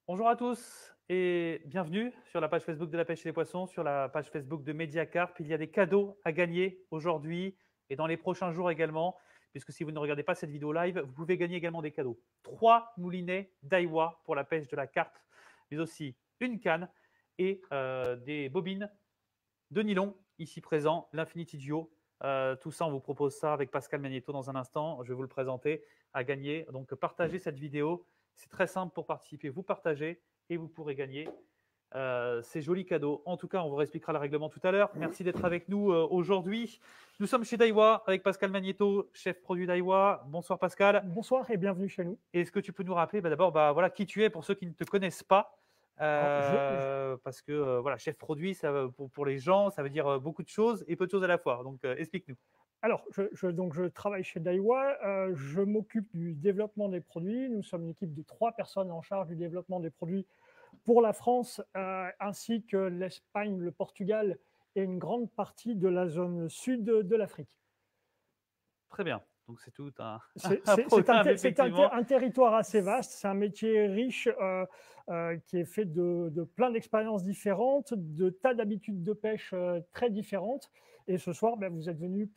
Bonjour à tous et bienvenue sur la page Facebook de la pêche et les poissons, sur la page Facebook de Mediacarp. Il y a des cadeaux à gagner aujourd'hui et dans les prochains jours également, puisque si vous ne regardez pas cette vidéo live, vous pouvez gagner également des cadeaux. 3 moulinets Daiwa pour la pêche de la carpe, mais aussi une canne et des bobines de nylon, ici présent, l'Infinity Duo. Tout ça, on vous propose ça avec Pascal Magneto dans un instant. Je vais vous le présenter à gagner. Donc, partagez cette vidéo. C'est très simple pour participer. Vous partagez et vous pourrez gagner ces jolis cadeaux. En tout cas, on vous réexpliquera le règlement tout à l'heure. Merci d'être avec nous aujourd'hui. Nous sommes chez Daiwa avec Pascal Magneto, chef produit Daiwa. Bonsoir Pascal. Bonsoir et bienvenue chez nous. Est-ce que tu peux nous rappeler d'abord voilà, qui tu es pour ceux qui ne te connaissent pas Alors, parce que voilà, chef produit, pour les gens, ça veut dire beaucoup de choses et peu de choses à la fois. Donc, explique-nous. donc je travaille chez Daiwa, je m'occupe du développement des produits. Nous sommes une équipe de 3 personnes en charge du développement des produits pour la France, ainsi que l'Espagne, le Portugal et une grande partie de la zone sud de l'Afrique. Très bien. Donc, c'est tout un, C'est un c'est- c'est un, programme, ter- c'est un ter- effectivement. un territoire assez vaste, c'est un métier riche qui est fait de plein d'expériences différentes, de tas d'habitudes de pêche très différentes. Et ce soir, ben, vous êtes venus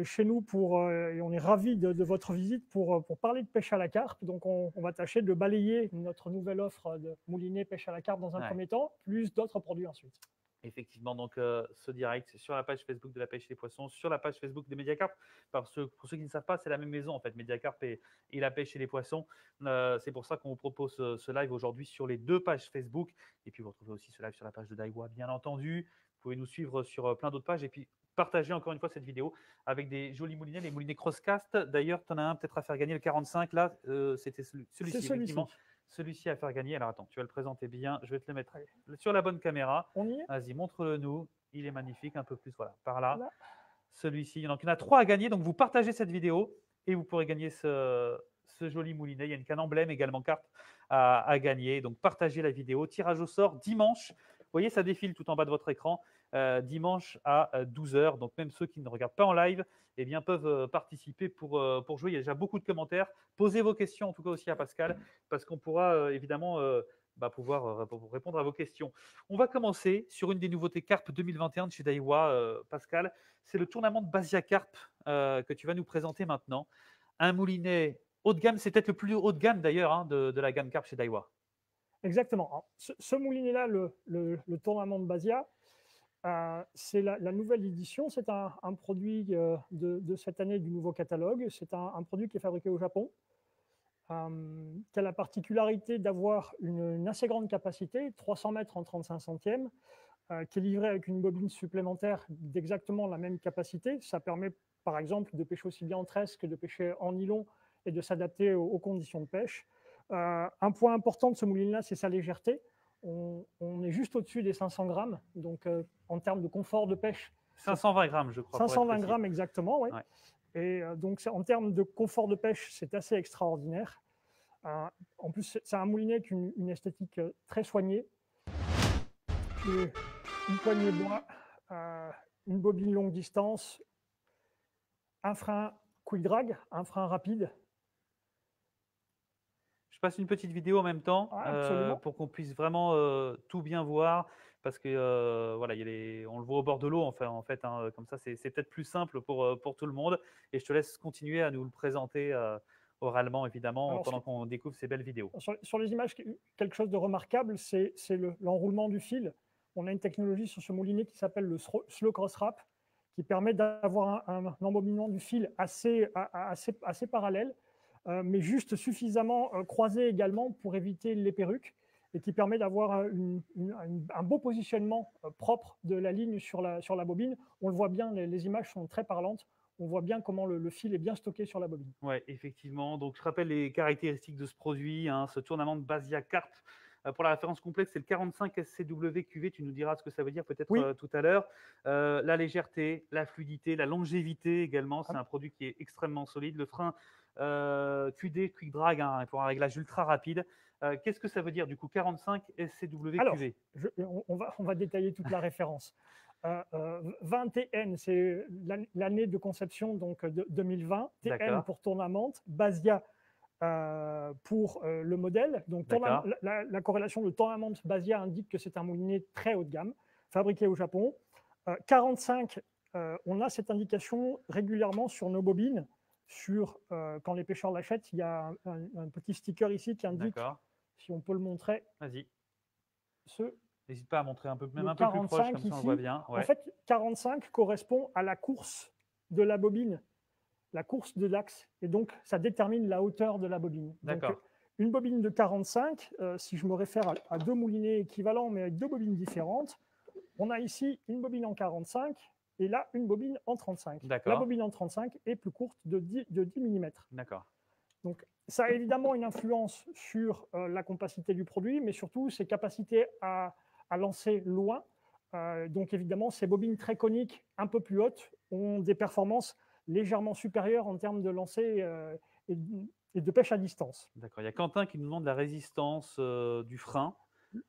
chez nous et on est ravis de votre visite pour parler de pêche à la carpe. Donc on va tâcher de balayer notre nouvelle offre de moulinet pêche à la carpe dans un Ouais. premier temps, plus d'autres produits ensuite. Effectivement, donc ce direct, c'est sur la page Facebook de la pêche et les poissons, sur la page Facebook de Mediacarp. Pour ceux qui ne savent pas, c'est la même maison en fait, Mediacarp et la pêche et les poissons. C'est pour ça qu'on vous propose ce live aujourd'hui sur les deux pages Facebook. Et puis vous retrouvez aussi ce live sur la page de Daiwa, bien entendu. Vous pouvez nous suivre sur plein d'autres pages et puis partager encore une fois cette vidéo avec des jolis moulinets, les moulinets Crosscast. D'ailleurs, tu en as un peut-être à faire gagner le 45. Là, c'était C'est celui-ci, effectivement. celui-ci. Celui-ci à faire gagner. Alors attends, tu vas le présenter bien. Je vais te le mettre Allez, sur la bonne caméra. on y est. Vas-y, montre-le nous. Il est magnifique, un peu plus, voilà, par là. Là. Celui-ci. Donc, il y en a 3 à gagner. Donc, vous partagez cette vidéo et vous pourrez gagner ce joli moulinet. Il y a une canne emblème également carte à gagner. Donc, partagez la vidéo. Tirage au sort dimanche. Vous voyez, ça défile tout en bas de votre écran. Dimanche à 12 h. Donc, même ceux qui ne regardent pas en live eh bien, peuvent participer pour jouer. Il y a déjà beaucoup de commentaires. Posez vos questions, en tout cas aussi à Pascal, parce qu'on pourra évidemment pouvoir répondre à vos questions. On va commencer sur une des nouveautés Carp 2021 de chez Daiwa, Pascal. C'est le tournament de Basia Carp que tu vas nous présenter maintenant. Un moulinet haut de gamme, c'est peut-être le plus haut de gamme d'ailleurs de la gamme Carp chez Daiwa. Exactement. Alors, ce moulinet-là, le tournament de Basia, c'est la nouvelle édition. C'est un produit de cette année du nouveau catalogue. C'est un produit qui est fabriqué au Japon, qui a la particularité d'avoir une assez grande capacité, 300 mètres en 35 centièmes, qui est livré avec une bobine supplémentaire d'exactement la même capacité. Ça permet, par exemple, de pêcher aussi bien en tresse que de pêcher en nylon et de s'adapter aux conditions de pêche. Un point important de ce moulinet-là, c'est sa légèreté. On est juste au-dessus des 500 grammes, donc en termes de confort de pêche. 520 grammes, je crois, pour être 520 précis. grammes exactement, oui. Ouais. Et donc en termes de confort de pêche, c'est assez extraordinaire. En plus, c'est un moulinet avec une esthétique très soignée. Une poignée bois, une bobine longue distance, un frein quick drag, un frein rapide. Je passe une petite vidéo en même temps Absolument. pour qu'on puisse vraiment tout bien voir parce que voilà, on le voit au bord de l'eau en fait comme ça c'est peut-être plus simple pour tout le monde et je te laisse continuer à nous le présenter oralement évidemment Alors, pendant qu'on découvre ces belles vidéos. sur les images, quelque chose de remarquable, c'est l'enroulement du fil. On a une technologie sur ce moulinet qui s'appelle le slow cross wrap, qui permet d'avoir un embobbinement du fil assez parallèle, mais juste suffisamment croisé également pour éviter les perruques, et qui permet d'avoir un beau positionnement propre de la ligne sur la bobine. On le voit bien, les images sont très parlantes. On voit bien comment le fil est bien stocké sur la bobine. Ouais, effectivement. Donc, je rappelle les caractéristiques de ce produit, ce tournament de Basia Carp. Pour la référence complexe, c'est le 45 SCW QV. Tu nous diras ce que ça veut dire peut-être Oui. tout à l'heure. La légèreté, la fluidité, la longévité également. C'est un produit qui est extrêmement solide. Le frein QD, Quick Drag, pour un réglage ultra rapide. Qu'est-ce que ça veut dire du coup 45 SCW Alors, QV? on va détailler toute la référence. 20 TN, c'est l'année de conception donc de 2020. TN D'accord. pour tournament. Basia pour le modèle. Donc, D'accord. la corrélation de tournament Basia indique que c'est un moulinet très haut de gamme, fabriqué au Japon. 45, on a cette indication régulièrement sur nos bobines. Quand les pêcheurs l'achètent, il y a un petit sticker ici qui indique, D'accord. si on peut le montrer, Vas-y. ce, N'hésite pas à montrer un peu, même le un peu plus proche, 45 comme ça on le voit ici. bien. En Ouais. fait, 45 correspond à la course de la bobine, la course de l'axe, et donc ça détermine la hauteur de la bobine. Donc, D'accord. une bobine de 45, si je me réfère à deux moulinets équivalents, mais avec deux bobines différentes, on a ici une bobine en 45 et là une bobine en 35. La D'accord. bobine en 35 est plus courte de 10 mm. D'accord. Donc, ça a évidemment une influence sur la compacité du produit, mais surtout ses capacités à lancer loin. Donc, évidemment, ces bobines très coniques, un peu plus hautes, ont des performances légèrement supérieures en termes de lancer et de pêche à distance. D'accord. Il y a Quentin qui nous demande la résistance du frein.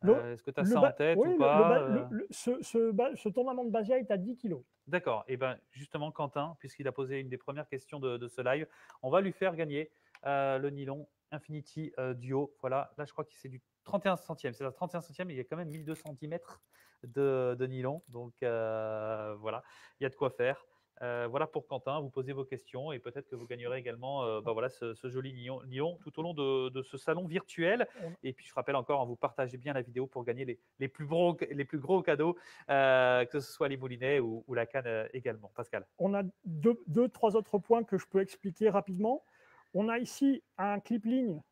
Le, Est-ce que tu as ça en tête ou pas ce tournament de Basia est à 10 kg. D'accord. Et bien justement, Quentin, puisqu'il a posé une des premières questions de ce live, on va lui faire gagner le nylon Infinity Duo. Voilà, là je crois que c'est du 31 centièmes. C'est à 31 centièmes, il y a quand même 1200 cm de nylon. Donc voilà, il y a de quoi faire. Voilà pour Quentin, vous posez vos questions et peut-être que vous gagnerez également voilà, ce joli nylon tout au long de ce salon virtuel. Et puis je rappelle encore, vous partagez bien la vidéo pour gagner les plus gros cadeaux, que ce soit les moulinets ou la canne également. Pascal. On a trois autres points que je peux expliquer rapidement. On a ici un clip ligne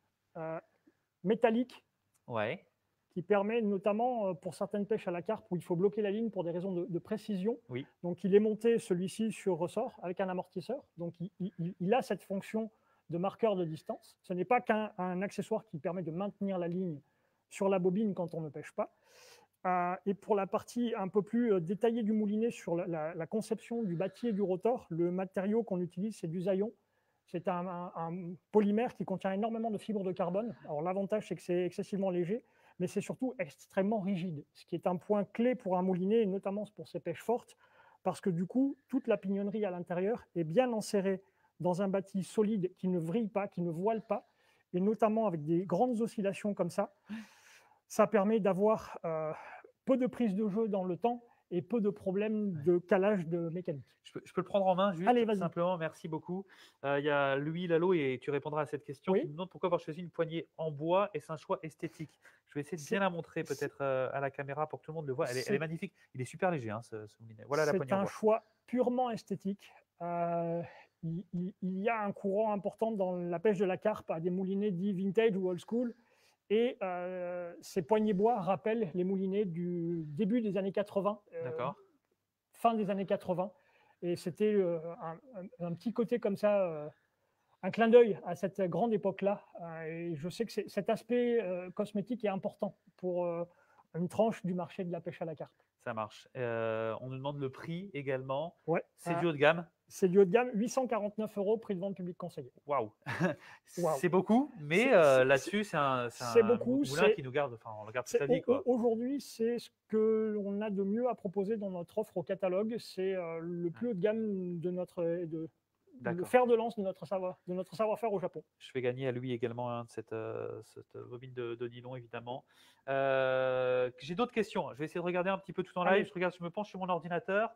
métallique Ouais. qui permet notamment pour certaines pêches à la carpe où il faut bloquer la ligne pour des raisons de précision. Oui. Donc il est monté celui-ci sur ressort avec un amortisseur. Donc il a cette fonction de marqueur de distance. Ce n'est pas qu'un accessoire qui permet de maintenir la ligne sur la bobine quand on ne pêche pas. Et pour la partie un peu plus détaillée du moulinet sur la conception du bâti et du rotor, le matériau qu'on utilise, c'est du Zaillon. C'est un polymère qui contient énormément de fibres de carbone. Alors l'avantage, c'est que c'est excessivement léger, mais c'est surtout extrêmement rigide, ce qui est un point clé pour un moulinet, et notamment pour ces pêches fortes, parce que du coup, toute la pignonnerie à l'intérieur est bien enserrée dans un bâti solide qui ne vrille pas, qui ne voile pas, et notamment avec des grandes oscillations comme ça. Ça permet d'avoir peu de prise de jeu dans le temps et peu de problèmes de calage de mécanique. Je peux le prendre en main juste. Allez, vas-y. Simplement, merci beaucoup. Il y a Louis Lalo et tu répondras à cette question, Oui. qui me demande pourquoi avoir choisi une poignée en bois et c'est un choix esthétique. Je vais essayer de bien la montrer peut-être à la caméra pour que tout le monde le voit. Elle est magnifique. Il est super léger, ce moulinet. Voilà la poignée en bois. C'est un choix purement esthétique. Il y a un courant important dans la pêche de la carpe à des moulinets dits vintage ou old school. Et ces poignées bois rappellent les moulinets du début des années 80, fin des années 80. Et c'était un petit côté comme ça, un clin d'œil à cette grande époque-là. Et je sais que cet aspect cosmétique est important pour une tranche du marché de la pêche à la carpe. Ça marche. On nous demande le prix également. Ouais. C'est du haut de gamme. C'est du haut de gamme, 849 €, prix de vente public conseillé. Waouh. C'est beaucoup, mais là-dessus, c'est un moulin qui nous garde, enfin, on le garde toute sa vie. Aujourd'hui, c'est ce qu'on a de mieux à proposer dans notre offre au catalogue. C'est le plus haut de gamme de le fer de lance de notre savoir-faire au Japon. Je fais gagner à lui également cette bobine de nylon, évidemment. J'ai d'autres questions. Je vais essayer de regarder un petit peu tout en live. Je me penche sur mon ordinateur.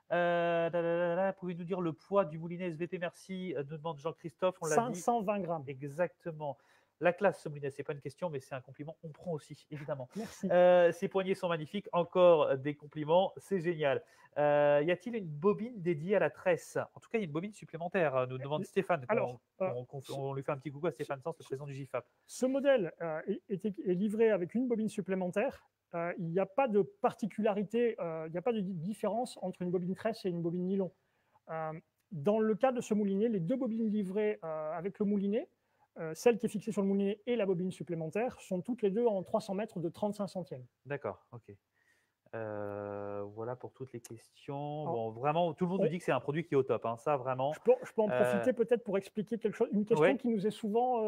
Pouvez-vous nous dire le poids du moulinet SVT? Merci, nous demande Jean-Christophe. On l'a dit. 520 grammes. Exactement. La classe, ce moulinet, ce n'est pas une question, mais c'est un compliment. On prend aussi, évidemment. Merci. Ces poignées sont magnifiques. Encore des compliments. C'est génial. Y a-t-il une bobine dédiée à la tresse? En tout cas, il y a une bobine supplémentaire, nous demande Stéphane. Alors, on lui fait un petit coucou à Stéphane Sens, le président du GIFAP. Ce modèle est livré avec une bobine supplémentaire. Il n'y a pas de particularité, il n'y a pas de différence entre une bobine tresse et une bobine nylon. Dans le cas de ce moulinet, les deux bobines livrées avec le moulinet, celle qui est fixée sur le moulinet et la bobine supplémentaire, sont toutes les deux en 300 mètres de 35 centièmes. D'accord, ok. Voilà pour toutes les questions. Bon, vraiment, tout le monde nous dit que c'est un produit qui est au top. Ça, vraiment. Je peux en profiter peut-être pour expliquer quelque chose. Une question qui nous est souvent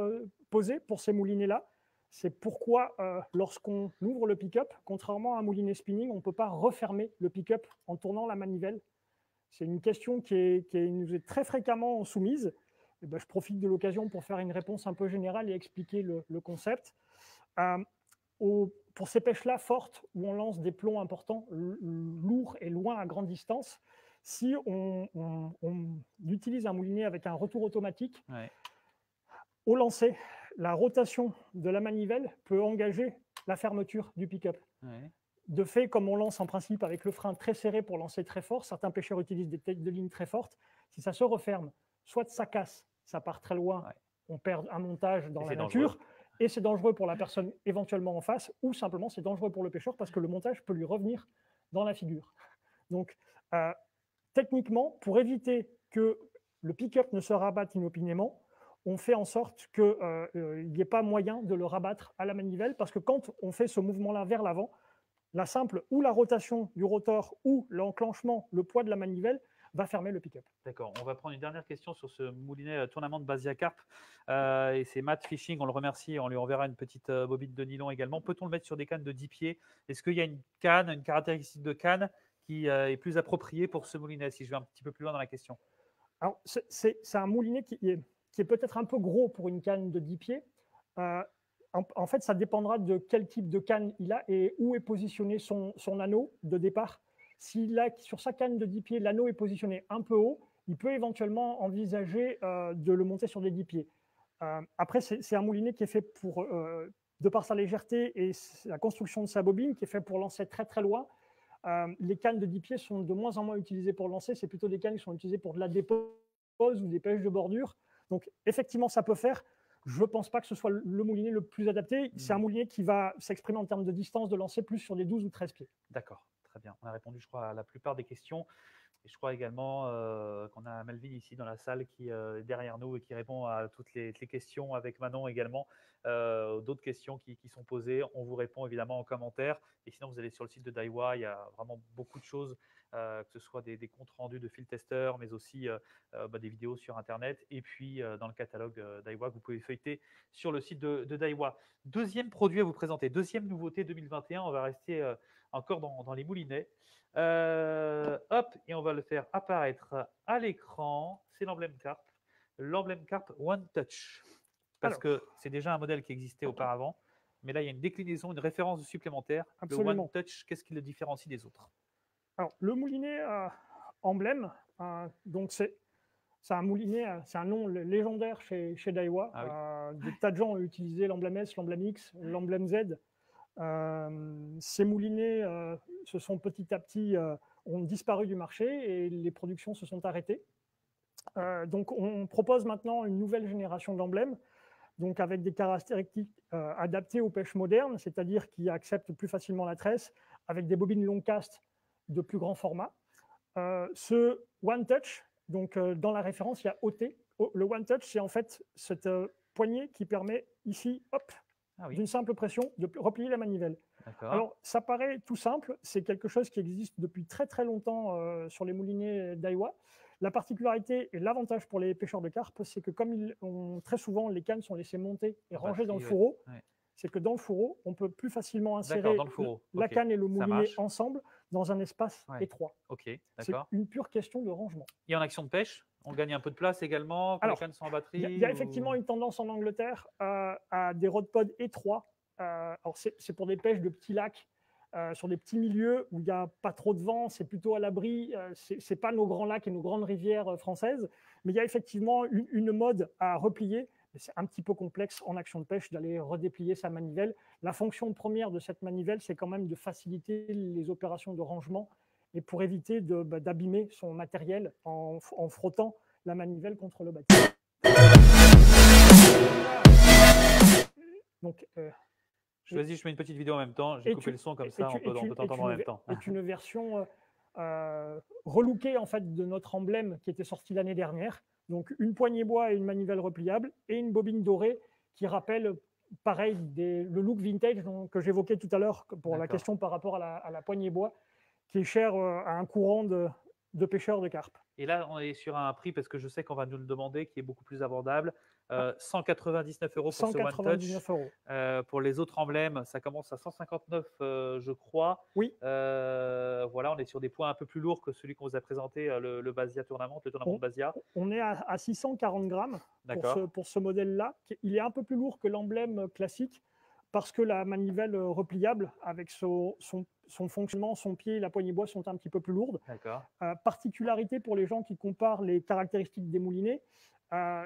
posée pour ces moulinets-là, c'est pourquoi lorsqu'on ouvre le pick-up, contrairement à un moulinet spinning, on ne peut pas refermer le pick-up en tournant la manivelle. C'est une question qui nous est très fréquemment soumise. eh ben, je profite de l'occasion pour faire une réponse un peu générale et expliquer le concept. Pour ces pêches-là fortes, où on lance des plombs importants, lourds et loin à grande distance, si on utilise un moulinet avec un retour automatique, Ouais. au lancer, la rotation de la manivelle peut engager la fermeture du pick-up. Ouais. De fait, comme on lance en principe avec le frein très serré pour lancer très fort, certains pêcheurs utilisent des têtes de ligne très fortes. Si ça se referme, soit ça casse, ça part très loin, Ouais. on perd un montage dans Et la c'est nature, dangereux. et c'est dangereux pour la personne éventuellement en face, ou simplement c'est dangereux pour le pêcheur parce que le montage peut lui revenir dans la figure. Donc, techniquement, pour éviter que le pick-up ne se rabatte inopinément, on fait en sorte qu'il n'y ait pas moyen de le rabattre à la manivelle, parce que quand on fait ce mouvement-là vers l'avant, la simple ou la rotation du rotor ou l'enclenchement, le poids de la manivelle va fermer le pick-up. D'accord. On va prendre une dernière question sur ce moulinet tournament de Basia Carp. Et c'est Matt Fishing, on le remercie. On lui enverra une petite bobine de nylon également. Peut-on le mettre sur des cannes de 10 pieds? Est-ce qu'il y a une canne, une caractéristique de canne qui est plus appropriée pour ce moulinet, si je vais un petit peu plus loin dans la question? Alors, c'est un moulinet qui est peut-être un peu gros pour une canne de 10 pieds. En fait, ça dépendra de quel type de canne il a et où est positionné son anneau de départ. S'il a sur sa canne de 10 pieds, l'anneau est positionné un peu haut, il peut éventuellement envisager de le monter sur des 10 pieds. Après, c'est un moulinet qui est fait pour, de par sa légèreté et la construction de sa bobine, qui est fait pour lancer très très loin. Les cannes de 10 pieds sont de moins en moins utilisées pour lancer, c'est plutôt des cannes qui sont utilisées pour de la dépose ou des pêches de bordure. Donc effectivement, ça peut faire. Je ne pense pas que ce soit le moulinet le plus adapté. C'est un moulinet qui va s'exprimer en termes de distance de lancer plus sur des 12 ou 13 pieds. D'accord, très bien. On a répondu, je crois, à la plupart des questions. Et je crois également qu'on a Melvin ici dans la salle qui est derrière nous et qui répond à toutes les questions avec Manon également. D'autres questions qui sont posées, on vous répond évidemment en commentaire. Et sinon, vous allez sur le site de Daiwa, il y a vraiment beaucoup de choses, que ce soit des comptes rendus de field testeurs, mais aussi des vidéos sur Internet. Et puis dans le catalogue Daiwa que vous pouvez feuilleter sur le site de Daiwa. Deuxième produit à vous présenter, deuxième nouveauté 2021. On va rester encore dans les moulinets. Hop, et on va le faire apparaître à l'écran. C'est l'emblème Carp One Touch. Parce que c'est déjà un modèle qui existait auparavant, mais là il y a une déclinaison, une référence supplémentaire. Absolument. Le One Touch, qu'est-ce qui le différencie des autres? Alors, le moulinet emblème, donc c'est un moulinet, c'est un nom légendaire chez Daiwa. Ah oui. Des tas de gens ont utilisé l'emblème S, l'emblème X, l'emblème Z. Ces moulinets se sont petit à petit ont disparu du marché et les productions se sont arrêtées. Donc on propose maintenant une nouvelle génération d'emblèmes, donc avec des caractéristiques adaptées aux pêches modernes, c'est-à-dire qui acceptent plus facilement la tresse, avec des bobines long cast de plus grand format. Ce One Touch, donc dans la référence, il y a OT. Le One Touch, c'est en fait cette poignée qui permet ici, hop, d'une simple pression, de replier la manivelle. Alors, ça paraît tout simple, c'est quelque chose qui existe depuis très très longtemps sur les moulinets Daiwa. La particularité et l'avantage pour les pêcheurs de carpe, c'est que comme très souvent les cannes sont laissées monter et rangées dans le fourreau, c'est que dans le fourreau, on peut plus facilement insérer la canne et le moulinet ensemble dans un espace étroit. C'est une pure question de rangement. Et en action de pêche, on gagne un peu de place également quand les cannes sont en batterie? Il y a effectivement une tendance en Angleterre à des rod pods étroits. Alors c'est pour des pêches de petits lacs, sur des petits milieux où il n'y a pas trop de vent, c'est plutôt à l'abri. Ce n'est pas nos grands lacs et nos grandes rivières françaises, mais il y a effectivement une mode à replier. C'est un petit peu complexe en action de pêche d'aller redéplier sa manivelle. La fonction première de cette manivelle, c'est quand même de faciliter les opérations de rangement et pour éviter d'abîmer son matériel en frottant la manivelle contre le bâtiment. Donc, vas-y, je mets une petite vidéo en même temps. J'ai coupé le son comme ça, on peut t'entendre en même temps. C'est une version relookée en fait de notre emblème qui était sorti l'année dernière. Donc une poignée bois et une manivelle repliable et une bobine dorée qui rappelle pareil le look vintage que j'évoquais tout à l'heure pour la question par rapport à la poignée bois qui est chère à un courant de pêcheurs de carpe. Et là, on est sur un prix, parce que je sais qu'on va nous le demander, qui est beaucoup plus abordable. 199 € pour ce One Touch. 199 euros. Pour les autres emblèmes, ça commence à 159, je crois. Oui, Voilà, on est sur des points un peu plus lourds que celui qu'on vous a présenté, le Basia Tournament, le tournament on, de Basia. on est à 640 grammes D'accord. pour ce modèle-là. Il est un peu plus lourd que l'emblème classique parce que la manivelle repliable, avec son fonctionnement, son pied et la poignée bois sont un petit peu plus lourdes. D'accord. Particularité pour les gens qui comparent les caractéristiques des moulinets,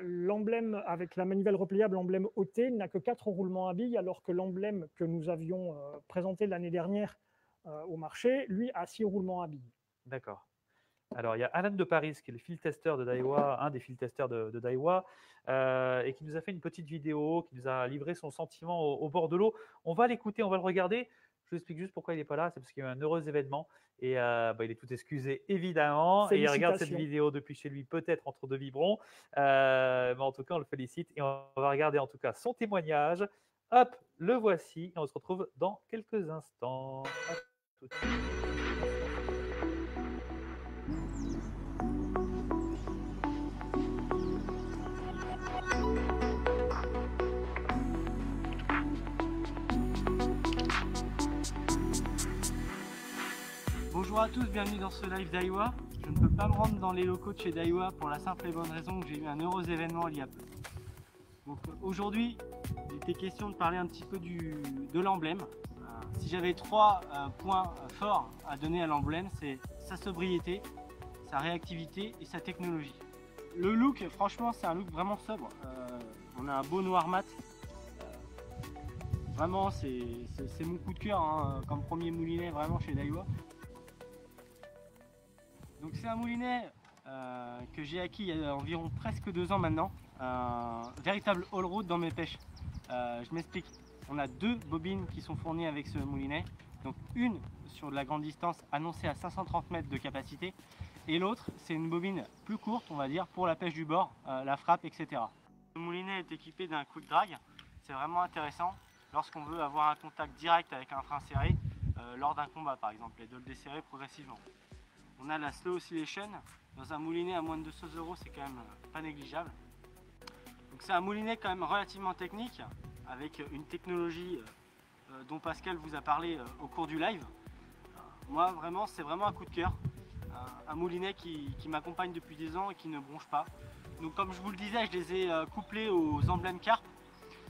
l'emblème avec la manivelle repliable, l'emblème OT, n'a que 4 roulements à billes, alors que l'emblème que nous avions présenté l'année dernière au marché, lui, a 6 roulements à billes. D'accord. Alors, il y a Alan de Paris, qui est le field tester de Daiwa, un des field testers de Daiwa, et qui nous a fait une petite vidéo, qui nous a livré son sentiment au bord de l'eau. On va l'écouter, on va le regarder. Je vous explique juste pourquoi il n'est pas là. C'est parce qu'il y a eu un heureux événement et il est tout excusé, évidemment. Et il regarde cette vidéo depuis chez lui, peut-être entre deux biberons. Mais en tout cas, on le félicite et on va regarder en tout cas son témoignage. Hop, le voici. Et on se retrouve dans quelques instants. À tout de suite. Bonjour à tous, bienvenue dans ce live Daiwa. Je ne peux pas me rendre dans les locaux de chez Daiwa pour la simple et bonne raison que j'ai eu un heureux événement il y a peu. Donc aujourd'hui, il était question de parler un petit peu de l'emblème. Si j'avais 3 points forts à donner à l'emblème, c'est sa sobriété, sa réactivité et sa technologie. Le look, franchement, c'est un look vraiment sobre. On a un beau noir mat. Vraiment, c'est mon coup de cœur hein, comme premier moulinet vraiment chez Daiwa. Donc c'est un moulinet que j'ai acquis il y a environ presque 2 ans maintenant, un véritable all-road dans mes pêches. Je m'explique, on a 2 bobines qui sont fournies avec ce moulinet, donc une sur de la grande distance annoncée à 530 mètres de capacité, et l'autre c'est une bobine plus courte on va dire pour la pêche du bord, la frappe etc. Le moulinet est équipé d'un quick drag, c'est vraiment intéressant lorsqu'on veut avoir un contact direct avec un frein serré lors d'un combat par exemple, et de le desserrer progressivement. On a la slow oscillation, dans un moulinet à moins de 200 €, c'est quand même pas négligeable. Donc c'est un moulinet quand même relativement technique, avec une technologie dont Pascal vous a parlé au cours du live. Moi vraiment, c'est vraiment un coup de cœur. Un moulinet qui m'accompagne depuis des ans et qui ne bronche pas. Donc comme je vous le disais, je les ai couplés aux emblèmes carpe.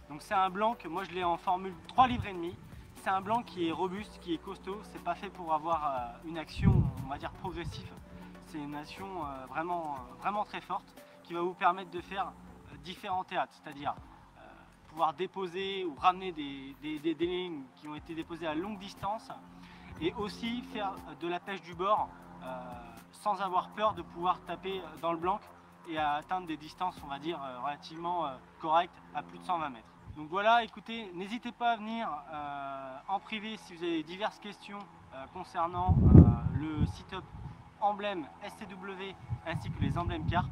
Donc c'est un blanc que moi je l'ai en formule 3,5 livres. C'est un blanc qui est robuste, qui est costaud, c'est pas fait pour avoir une action, on va dire, progressive. C'est une action vraiment très forte qui va vous permettre de faire différents théâtres, c'est-à-dire pouvoir déposer ou ramener des lignes qui ont été déposées à longue distance et aussi faire de la pêche du bord sans avoir peur de pouvoir taper dans le blanc et à atteindre des distances, on va dire, relativement correctes à plus de 120 mètres. Donc voilà, écoutez, n'hésitez pas à venir en privé si vous avez diverses questions concernant le setup emblème SCW ainsi que les emblèmes carpe.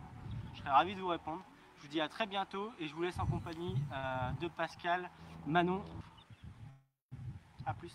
Je serai ravi de vous répondre. Je vous dis à très bientôt et je vous laisse en compagnie de Pascal, Manon. A plus.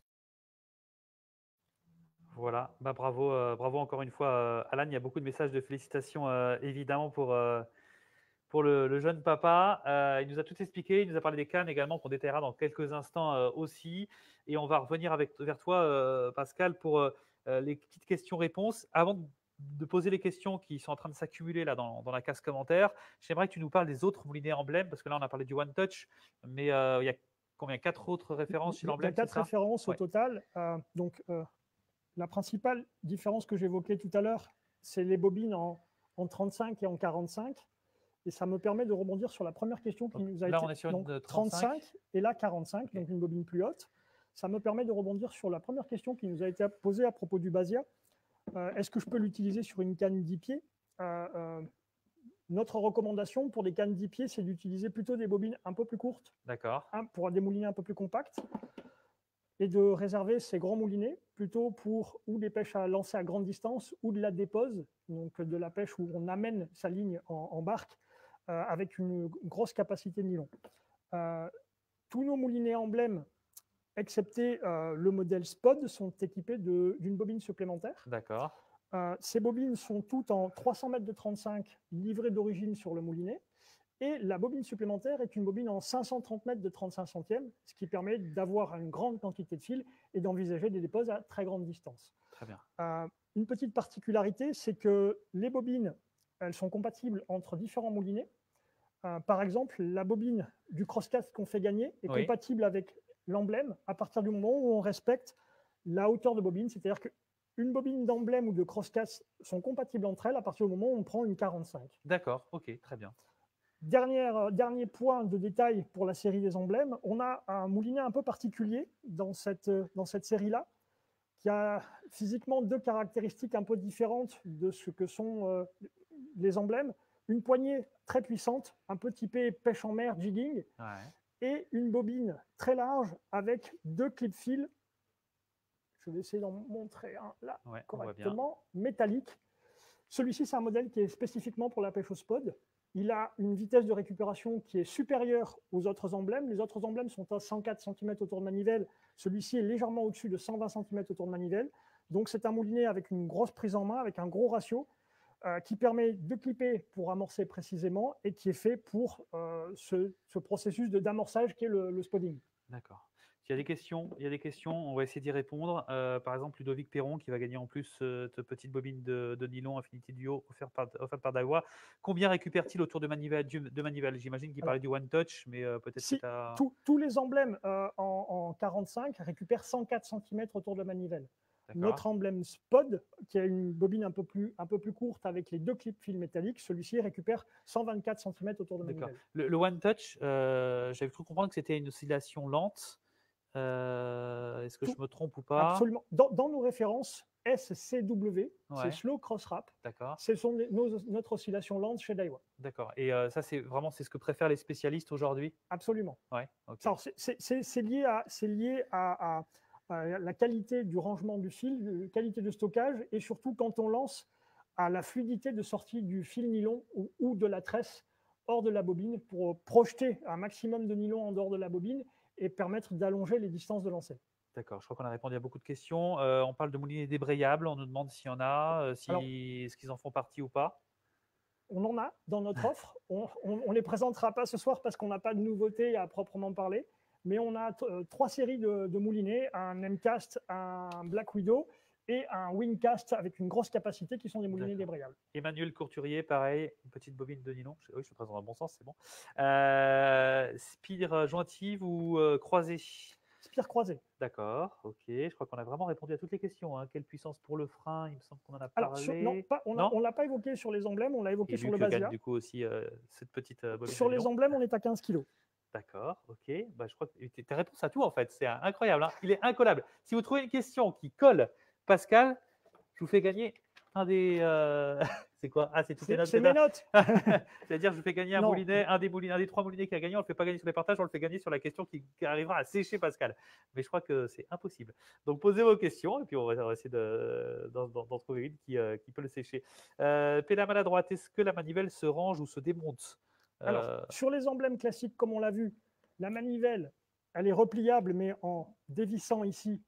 Voilà, bravo, bravo encore une fois, Alan. Il y a beaucoup de messages de félicitations, évidemment, pour le jeune papa. Il nous a tout expliqué, il nous a parlé des cannes également, qu'on détaillera dans quelques instants aussi. Et on va revenir vers toi, Pascal, pour les petites questions-réponses. Avant de poser les questions qui sont en train de s'accumuler là dans la case commentaire, j'aimerais que tu nous parles des autres moulinets emblèmes, parce que là, on a parlé du One Touch, mais il y a combien? 4 autres références chez l'emblème? Il y a 4 références au total. La principale différence que j'évoquais tout à l'heure, c'est les bobines en 35 et en 45. Et ça me permet de rebondir sur la première question qui nous a là, été... on est sur donc, une 35 et là 45, okay. Donc une bobine plus haute. Ça me permet de rebondir sur la première question qui nous a été posée à propos du Basia. Est-ce que je peux l'utiliser sur une canne 10 pieds? Notre recommandation pour des cannes 10 pieds, c'est d'utiliser plutôt des bobines un peu plus courtes. D'accord. Pour des moulinets un peu plus compacts. Et de réserver ces grands moulinets plutôt pour ou des pêches à lancer à grande distance ou de la dépose, donc de la pêche où on amène sa ligne en barque avec une grosse capacité de nylon. Tous nos moulinets emblèmes, excepté le modèle Spod, sont équipés d'une bobine supplémentaire. D'accord. Ces bobines sont toutes en 300 mètres de 35 livrées d'origine sur le moulinet. Et la bobine supplémentaire est une bobine en 530 mètres de 35 centièmes, ce qui permet d'avoir une grande quantité de fil et d'envisager des déposes à très grande distance. Très bien. Une petite particularité, c'est que les bobines, elles sont compatibles entre différents moulinets. Par exemple, la bobine du crosscast qu'on fait gagner est Oui. compatible avec l'emblème à partir du moment où on respecte la hauteur de bobine. C'est-à-dire qu'une bobine d'emblème ou de crosscast sont compatibles entre elles à partir du moment où on prend une 45. D'accord, ok, très bien. Dernier point de détail pour la série des emblèmes, on a un moulinet un peu particulier dans cette série-là, qui a physiquement deux caractéristiques un peu différentes de ce que sont les emblèmes. Une poignée très puissante, un peu typée pêche en mer, jigging, Ouais. et une bobine très large avec deux clips fils. Je vais essayer d'en montrer un là Ouais, correctement, métallique. Celui-ci, c'est un modèle qui est spécifiquement pour la pêche au spod. Il a une vitesse de récupération qui est supérieure aux autres emblèmes. Les autres emblèmes sont à 104 cm autour de manivelle. Celui-ci est légèrement au-dessus de 120 cm autour de manivelle. Donc, c'est un moulinet avec une grosse prise en main, avec un gros ratio, qui permet de clipper pour amorcer précisément et qui est fait pour ce processus d'amorçage qui est le spodding. D'accord. Il y a des questions, on va essayer d'y répondre. Par exemple, Ludovic Perron qui va gagner en plus cette petite bobine de nylon Infinity Duo offerte par Daiwa. Combien récupère-t-il autour de manivelle, J'imagine qu'il parlait du One Touch, mais peut-être que tu as… Tous les emblèmes en 45 récupèrent 104 cm autour de la manivelle. Notre emblème Spod, qui a une bobine un peu plus courte avec les deux clips fil métalliques, celui-ci récupère 124 cm autour de la manivelle. Le One Touch, j'avais cru comprendre que c'était une oscillation lente. Est-ce que je me trompe ou pas? Absolument. Dans nos références, SCW, c'est Slow Cross Wrap. D'accord. Ce sont notre oscillation lente chez Daiwa. D'accord. Et ça, c'est ce que préfèrent les spécialistes aujourd'hui? Absolument. Ouais, okay. C'est lié à la qualité du rangement du fil, la qualité de stockage, et surtout quand on lance, à la fluidité de sortie du fil nylon ou de la tresse hors de la bobine pour projeter un maximum de nylon en dehors de la bobine et permettre d'allonger les distances de lancer. D'accord, je crois qu'on a répondu à beaucoup de questions. On parle de moulinets débrayables, on nous demande s'il y en a, est-ce qu'ils en font partie ou pas? On en a dans notre offre. On ne les présentera pas ce soir parce qu'on n'a pas de nouveautés à proprement parler, mais on a 3 séries de moulinets, un Mcast, un Black Widow et un Wingcast avec une grosse capacité qui sont des moulinets débrayables. Emmanuel Courturier, pareil, une petite bobine de nylon. Oui, je suis présent dans le bon sens, c'est bon. Spire jointive ou croisée? Spire croisée. D'accord, ok. Je crois qu'on a vraiment répondu à toutes les questions. Quelle puissance pour le frein? Il me semble qu'on en a parlé. Alors, on ne l'a pas évoqué sur les emblèmes, on l'a évoqué sur le Basia. Gagne du coup aussi cette petite bobine. Sur les emblèmes, on est à 15 kg. D'accord, ok. Bah, je crois que tu as réponse à tout en fait. C'est incroyable. Il est incollable. Si vous trouvez une question qui colle Pascal, je vous fais gagner un des. C'est quoi? Ah, c'est toutes les notes. C'est mes notes. C'est-à-dire, je vous fais gagner un moulinet, un des 3 moulinets qui a gagné. On ne le fait pas gagner sur les partages, on le fait gagner sur la question qui arrivera à sécher Pascal. Mais je crois que c'est impossible. Donc, posez vos questions et puis on va essayer d'en trouver une qui peut le sécher. Pédale maladroite, est-ce que la manivelle se range ou se démonte? Alors, sur les emblèmes classiques, comme on l'a vu, la manivelle, elle est repliable, mais en dévissant ici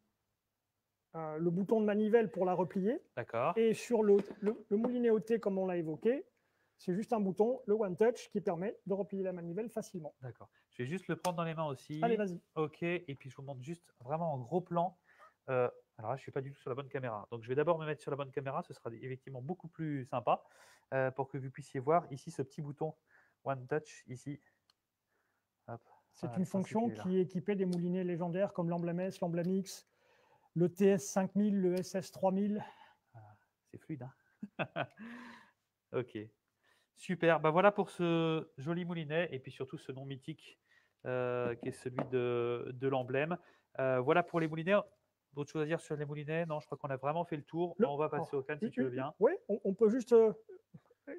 le bouton de manivelle pour la replier. D'accord. Et sur le moulinet OT, comme on l'a évoqué, c'est juste un bouton, le One Touch, qui permet de replier la manivelle facilement. D'accord. Je vais juste le prendre dans les mains aussi. Allez, vas-y. Ok, et puis je vous montre juste vraiment en gros plan. Alors là, je ne suis pas du tout sur la bonne caméra. Donc, je vais d'abord me mettre sur la bonne caméra. Ce sera effectivement beaucoup plus sympa pour que vous puissiez voir ici ce petit bouton One Touch ici. C'est une fonction qui est équipée des moulinets légendaires comme l'emblème S, l'emblème X, le TS5000, le SS3000. C'est fluide, hein. Ok. Super. Bah voilà pour ce joli moulinet et puis surtout ce nom mythique qui est celui de l'emblème. Voilà pour les moulinets. D'autres choses à dire sur les moulinets? Non, je crois qu'on a vraiment fait le tour. On va passer au canne si tu veux bien. Oui, on peut juste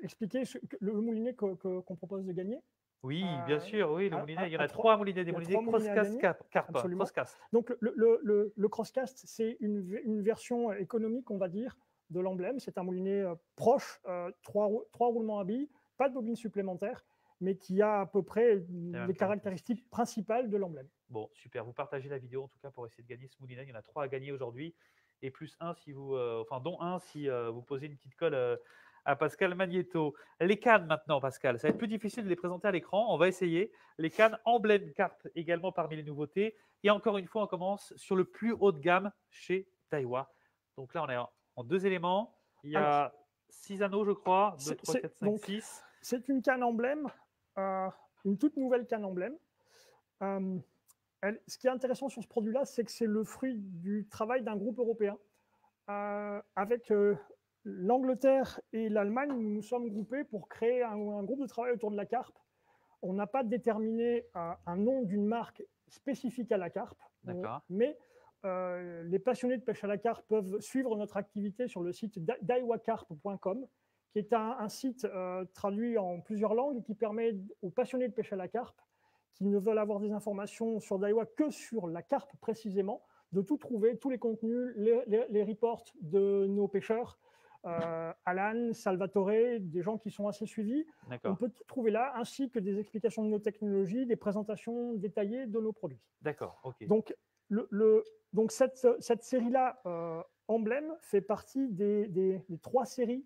expliquer le moulinet qu'on propose de gagner. Oui, bien sûr, oui, le moulinet. Il y en a 3 moulinets, des moulinets Crosscast Carpa. Donc le Crosscast, c'est une version économique, on va dire, de l'emblème. C'est un moulinet proche, 3 roulements à billes, pas de bobine supplémentaire, mais qui a à peu près les caractéristiques principales de l'emblème. Bon, super. Vous partagez la vidéo en tout cas pour essayer de gagner ce moulinet. Il y en a 3 à gagner aujourd'hui. et plus 1 si vous, enfin dont 1 si vous posez une petite colle à Pascal Magnéto. Les cannes maintenant, Pascal, ça va être plus difficile de les présenter à l'écran. On va essayer. Les cannes emblème carpe également parmi les nouveautés. Et encore une fois, on commence sur le plus haut de gamme chez Daiwa. Donc là, on est en 2 éléments. Il y a 6 anneaux, je crois. 2, 3, 4, 5, 6. C'est une canne emblème, une toute nouvelle canne emblème. Ce qui est intéressant sur ce produit-là, c'est que c'est le fruit du travail d'un groupe européen. Avec l'Angleterre et l'Allemagne, nous nous sommes groupés pour créer un groupe de travail autour de la carpe. On n'a pas déterminé un nom d'une marque spécifique à la carpe, mais les passionnés de pêche à la carpe peuvent suivre notre activité sur le site daiwacarp.com, qui est un site traduit en plusieurs langues et qui permet aux passionnés de pêche à la carpe qui ne veulent avoir des informations sur Daiwa que sur la carpe précisément, de tout trouver, tous les contenus, les reports de nos pêcheurs, Alan, Salvatore, des gens qui sont assez suivis. On peut tout trouver là, ainsi que des explications de nos technologies, des présentations détaillées de nos produits. D'accord, ok. Donc, cette série-là, Emblème, fait partie des 3 séries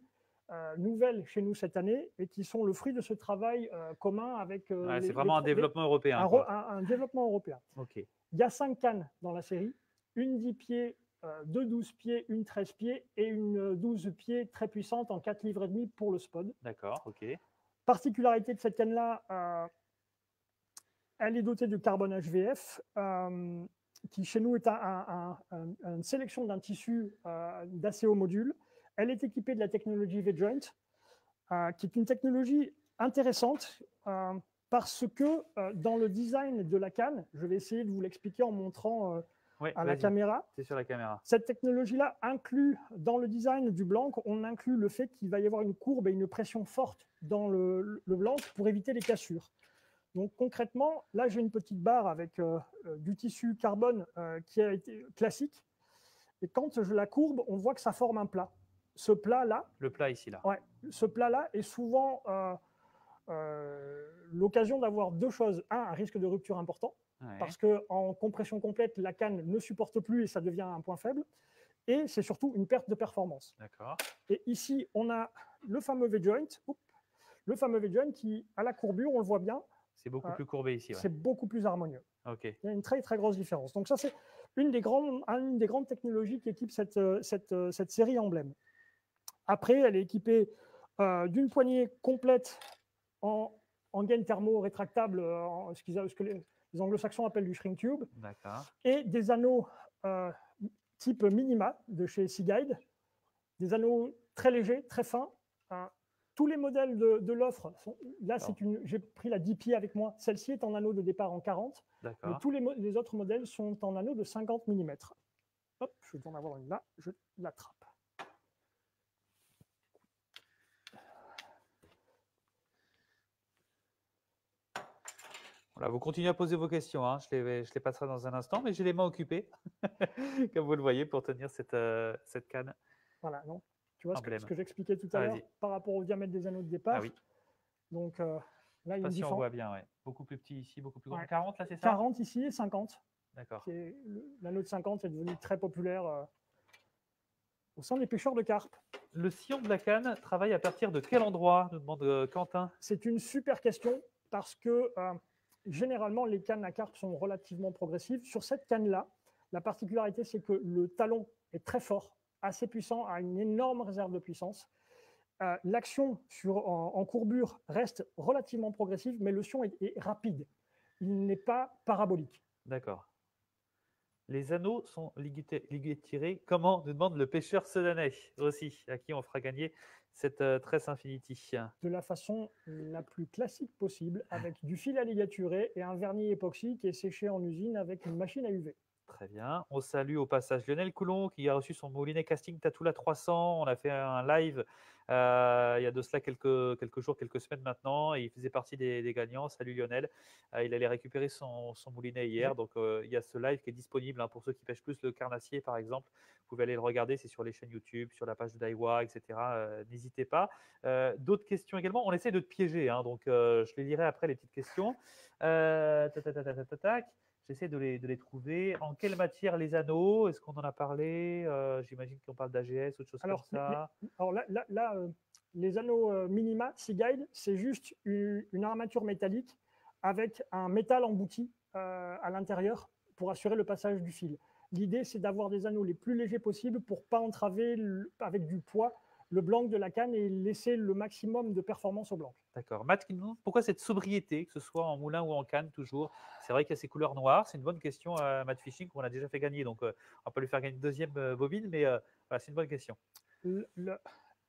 nouvelles chez nous cette année et qui sont le fruit de ce travail commun avec. C'est vraiment un développement européen. Un développement européen. Okay. Il y a 5 cannes dans la série, une 10 pieds, 2 12 pieds, une 13 pieds et une 12 pieds très puissante en 4 livres et demi pour le spod. D'accord, ok. Particularité de cette canne-là, elle est dotée de carbone HVF, qui chez nous est une sélection d'un tissu d'assez haut module. Elle est équipée de la technologie V-Joint, qui est une technologie intéressante parce que dans le design de la canne, je vais essayer de vous l'expliquer en montrant à la caméra. C'est sur la caméra. Cette technologie-là inclut dans le design du blanc, on inclut le fait qu'il va y avoir une courbe et une pression forte dans le blanc pour éviter les cassures. Donc concrètement, là j'ai une petite barre avec du tissu carbone qui a été classique. Et quand je la courbe, on voit que ça forme un plat. Ce plat-là, le plat ici là. Ouais, ce plat-là est souvent l'occasion d'avoir 2 choses. Un risque de rupture important, parce qu'en compression complète, la canne ne supporte plus et ça devient un point faible. Et c'est surtout une perte de performance. D'accord. Et ici, on a le fameux V-joint. Le fameux V-joint qui, à la courbure, on le voit bien. C'est beaucoup plus courbé ici. C'est beaucoup plus harmonieux. Okay. Il y a une très très grosse différence. Donc ça, c'est une des grandes technologies qui équipe cette série Emblème. Après, elle est équipée d'une poignée complète en gaine thermo rétractable, ce que les anglo-saxons appellent du shrink tube, et des anneaux type Minima de chez Seaguide, des anneaux très légers, très fins. Tous les modèles de l'offre, là j'ai pris la 10 pieds avec moi, celle-ci est en anneau de départ en 40, mais tous les autres modèles sont en anneau de 50 mm. Hop, je dois en avoir une là, je l'attrape. Voilà, vous continuez à poser vos questions, hein. Je les passerai dans un instant, mais j'ai les mains occupées, comme vous le voyez, pour tenir cette canne. Voilà, non. Tu vois ce que j'expliquais tout à l'heure par rapport au diamètre des anneaux de départ. Donc là, il y a une différence. On voit bien, beaucoup plus petit ici, beaucoup plus grand. 40 là, c'est ça? 40 ici et 50. D'accord. L'anneau de 50 est devenu très populaire au sein des pêcheurs de carpe. Le sillon de la canne travaille à partir de quel endroit, nous demande Quentin? C'est une super question parce que généralement, les cannes à carpe sont relativement progressives. Sur cette canne-là, la particularité, c'est que le talon est très fort, assez puissant, a une énorme réserve de puissance. L'action en courbure reste relativement progressive, mais le sillon est rapide. Il n'est pas parabolique. D'accord. Les anneaux sont liguettirés. Comment, nous demande le pêcheur sedanais aussi, à qui on fera gagner cette tresse Infinity? De la façon la plus classique possible, avec du fil à ligaturer et un vernis époxy qui est séché en usine avec une machine à UV. Très bien. On salue au passage Lionel Coulon qui a reçu son moulinet casting Tatula 300. On a fait un live il y a de cela quelques jours, quelques semaines maintenant. Et il faisait partie des gagnants. Salut Lionel. Il allait récupérer son moulinet hier. Donc il y a ce live qui est disponible pour ceux qui pêchent plus le carnassier par exemple. Vous pouvez aller le regarder. C'est sur les chaînes YouTube, sur la page de Daiwa, etc. N'hésitez pas. D'autres questions également. On essaie de te piéger. Donc je les lirai après les petites questions. J'essaie de les trouver. En quelle matière les anneaux? Est-ce qu'on en a parlé? J'imagine qu'on parle d'AGS, autre chose comme ça. Alors là, les anneaux Minima Seaguide, c'est juste une armature métallique avec un métal embouti à l'intérieur pour assurer le passage du fil. L'idée, c'est d'avoir des anneaux les plus légers possibles pour ne pas entraver avec du poids le blanc de la canne et laisser le maximum de performance au blanc. D'accord. Matt, pourquoi cette sobriété, que ce soit en moulin ou en canne, toujours? C'est vrai qu'il y a ces couleurs noires. C'est une bonne question à Matt Fishing, qu'on a déjà fait gagner. Donc, on va pas lui faire gagner une deuxième bobine, mais voilà, c'est une bonne question.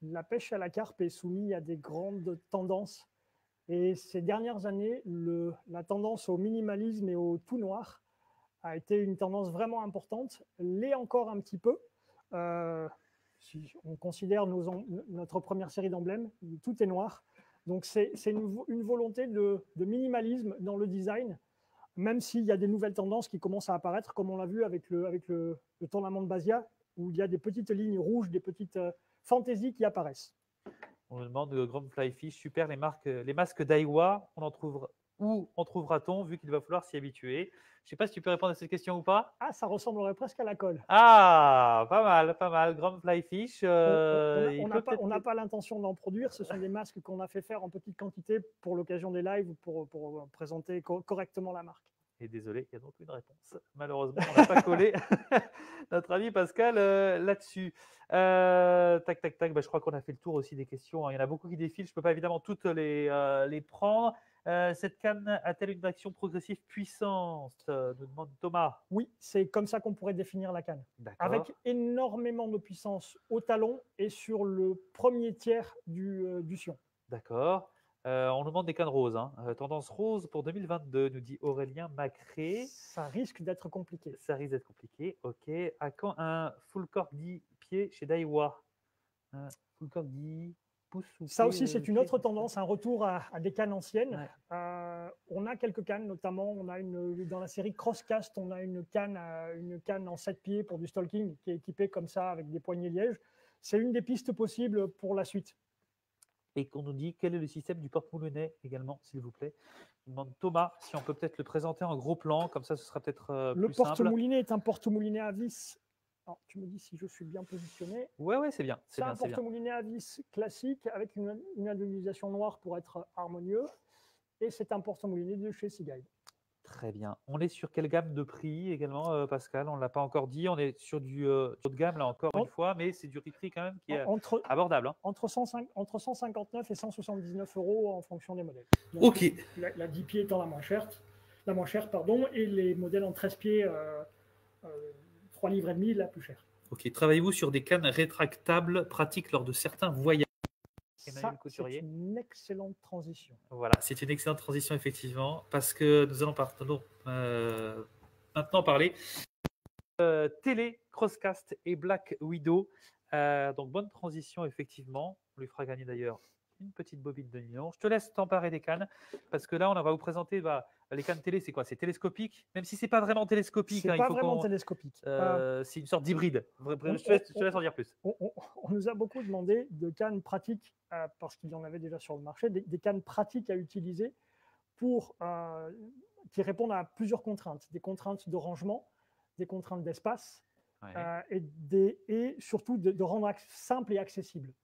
La pêche à la carpe est soumise à des grandes tendances. Et ces dernières années, la tendance au minimalisme et au tout noir a été une tendance vraiment importante. L'est encore un petit peu. Si on considère notre première série d'emblèmes, tout est noir. Donc c'est une volonté de minimalisme dans le design, même s'il y a des nouvelles tendances qui commencent à apparaître, comme on l'a vu avec le tournament de Basia, où il y a des petites lignes rouges, des petites fantaisies qui apparaissent. On nous demande de Grand Fly Fish, super, les masques Daiwa, où en trouvera-t-on, vu qu'il va falloir s'y habituer? Je ne sais pas si tu peux répondre à cette question ou pas. Ah, ça ressemblerait presque à la colle. Ah, pas mal, pas mal. Grand Fly Fish. On n'a pas l'intention d'en produire. Ce sont des masques qu'on a fait faire en petite quantité pour l'occasion des lives, pour présenter correctement la marque. Et désolé, il n'y a donc une réponse. Malheureusement, on n'a pas collé notre ami Pascal là-dessus. Tac, tac, tac. Bah, je crois qu'on a fait le tour aussi des questions. Il y en a beaucoup qui défilent. Je ne peux pas évidemment toutes les prendre. Cette canne a-t-elle une action progressive puissante? Nous demande Thomas. Oui, c'est comme ça qu'on pourrait définir la canne. Avec énormément de puissance au talon et sur le premier tiers du sion. D'accord. On nous demande des cannes roses. Tendance rose pour 2022, nous dit Aurélien Macré. Ça risque d'être compliqué. Ça risque d'être compliqué, ok. À quand un full cork 10 pieds chez Daiwa? Full cork 10 pouces ou ça pieds, aussi, c'est une autre tendance, un retour à des cannes anciennes. Ouais. On a quelques cannes, notamment on a dans la série Crosscast, on a une canne en 7 pieds pour du stalking qui est équipée comme ça avec des poignées liège. C'est une des pistes possibles pour la suite. Et qu'on nous dit quel est le système du porte-moulinet également, s'il vous plaît. On demande Thomas si on peut peut-être le présenter en gros plan, comme ça ce sera peut-être plus simple. Le porte-moulinet est un porte-moulinet à vis. Alors, tu me dis si je suis bien positionné. Ouais, c'est bien. C'est un porte-moulinet à vis classique avec une indemnisation noire pour être harmonieux. Et c'est un porte-moulinet de chez Seaguide. Très bien. On est sur quelle gamme de prix également, Pascal? On ne l'a pas encore dit. On est sur du haut de gamme, là encore une fois, mais c'est du prix quand même qui est abordable. Entre 159 et 179 euros en fonction des modèles. Donc, ok. La 10 pieds étant la moins chère, et les modèles en 13 pieds, 3 livres et demi, la plus chère. Ok. Travaillez-vous sur des cannes rétractables pratiques lors de certains voyages? Ça, c'est une excellente transition. Voilà, c'est une excellente transition effectivement, parce que nous allons maintenant parler télé, Crosscast et Black Widow. Donc bonne transition effectivement. On lui fera gagner d'ailleurs une petite bobine de nylon. Je te laisse t'emparer des cannes, parce que là on va vous présenter les cannes télé. C'est quoi? C'est télescopique, même si c'est pas vraiment télescopique. C'est pas vraiment télescopique. C'est une sorte d'hybride. Je te laisse en dire plus. On nous a beaucoup demandé de cannes pratiques, parce qu'il y en avait déjà sur le marché, des cannes pratiques à utiliser qui répondent à plusieurs contraintes. Des contraintes de rangement, des contraintes d'espace, et surtout de rendre simple et accessible.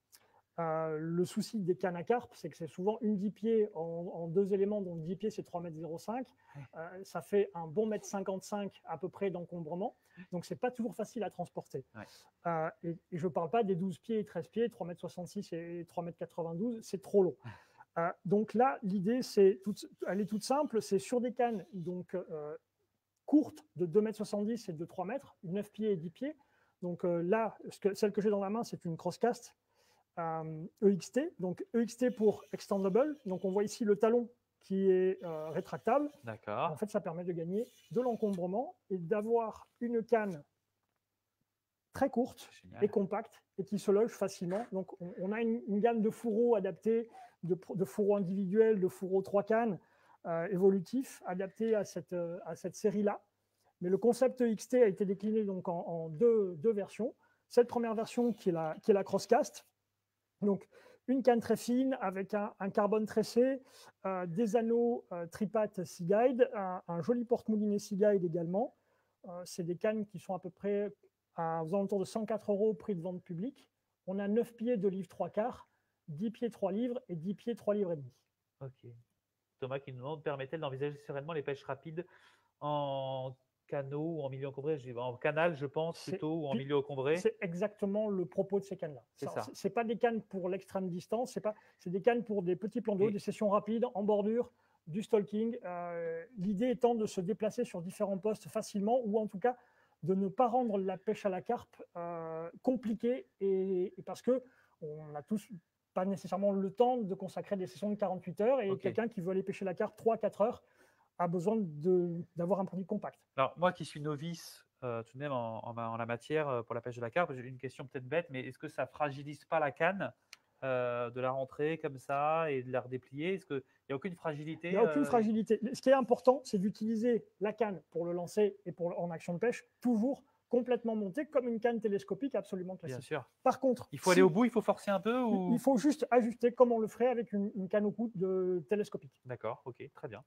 Le souci des cannes à carpe, c'est que c'est souvent une 10 pieds en 2 éléments, donc 10 pieds c'est 3,05 m. Ça fait un bon 1,55 m à peu près d'encombrement, donc c'est pas toujours facile à transporter. Et je ne parle pas des 12 pieds et 13 pieds, 3,66 m et 3,92 m, c'est trop long. Donc là, l'idée, elle est toute simple, c'est sur des cannes courtes de 2,70 m et de 3 m, 9 pieds et 10 pieds. Donc là, celle que j'ai dans la main, c'est une Crosscast EXT, donc EXT pour Extendable. Donc on voit ici le talon qui est rétractable. D'accord. En fait, ça permet de gagner de l'encombrement et d'avoir une canne très courte et compacte et qui se loge facilement. Donc on a une gamme de fourreaux adaptés, de fourreaux individuels, de fourreaux 3 cannes évolutifs adaptés à cette série-là. Mais le concept EXT a été décliné donc en deux versions. Cette première version qui est la Crosscast, donc une canne très fine avec un carbone tressé, des anneaux tripattes Seaguide, un joli porte-moulinet Seaguide également. C'est des cannes qui sont à peu près aux alentours de 104 € prix de vente public. On a 9 pieds de livre 3/4, 10 pieds 3 livres et 10 pieds 3 livres et demi. Ok. Thomas qui nous demande, permet-elle d'envisager sereinement les pêches rapides en canot ou en milieu encombré? Je dis en canal, je pense, plutôt, ou en milieu encombré. C'est exactement le propos de ces cannes-là. C'est ça. C'est pas des cannes pour l'extrême distance, c'est des cannes pour des petits plans d'eau, des sessions rapides, en bordure, du stalking. L'idée étant de se déplacer sur différents postes facilement, ou en tout cas de ne pas rendre la pêche à la carpe compliquée, et parce que on n'a tous pas nécessairement le temps de consacrer des sessions de 48 heures, et quelqu'un qui veut aller pêcher la carpe 3-4 heures a besoin d'avoir un produit compact. Alors, moi qui suis novice tout de même en la matière pour la pêche de la carpe, j'ai une question peut-être bête, mais est-ce que ça fragilise pas la canne de la rentrer comme ça et de la redéplier? Est-ce qu'il n'y a aucune fragilité? Il n'y a aucune fragilité. Ce qui est important, c'est d'utiliser la canne pour le lancer et en action de pêche, toujours complètement montée comme une canne télescopique absolument classique. Bien sûr. Par contre, il faut aller au bout, il faut forcer un peu ou... Il faut juste ajuster comme on le ferait avec une canne au coude télescopique. D'accord, ok, très bien.